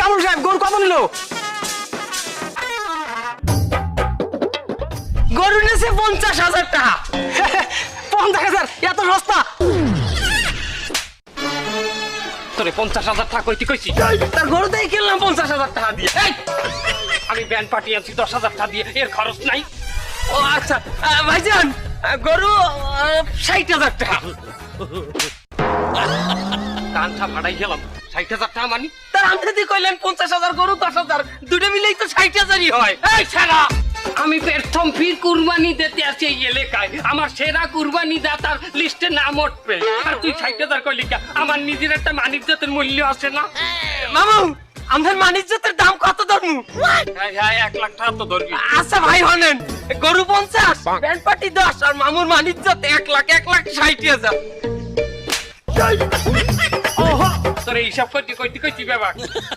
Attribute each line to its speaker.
Speaker 1: কামরুল সাহেব গরু কত নিল? গরু নিয়েছে 50,000 টাকা। 50,000 এত সস্তা?
Speaker 2: তোরে 50,000 টাকা কইতে কইছি।
Speaker 1: তার গরুতেই কিনলাম 50,000 টাকা দিয়ে।
Speaker 2: এই, আমি ব্যান পাঠিয়ে আনছি 10,000 টাকা দিয়ে, এর খরচ নাই।
Speaker 1: ও আচ্ছা ভাইজান, গরু 60,000 টাকা।
Speaker 2: কানটা ফাটাই গেলাম। 60,000 টাকা মানি?
Speaker 1: তার আমি যদি কইলেন 50,000 গরু 10,000, দুটো মিলেই তো 60,000ই হয়।
Speaker 2: এই ছাড়া, আমি প্রথম ফির কুরবানি দিতে আসছি এই এলাকায়। আমার সেরা কুরবানি দাতার লিস্টে নাম উঠবে, আর তুই 60,000 কইলি কা? আমার নিজের একটা মানিজ্যতের মূল্য আছে না?
Speaker 1: মামু, আমাদের মানিজ্যতের দাম কত ধরমু?
Speaker 2: হ্যাঁ হ্যাঁ, 1 লাখ টাকা তো ধরবি।
Speaker 1: আচ্ছা ভাই হনেন, গরু 50, ব্যান্ড পার্টি 10, আর মামুর মানিজ্যত 1,60,000।
Speaker 2: তোর হিসাব করতে কইতে কইতে ব্যাপার।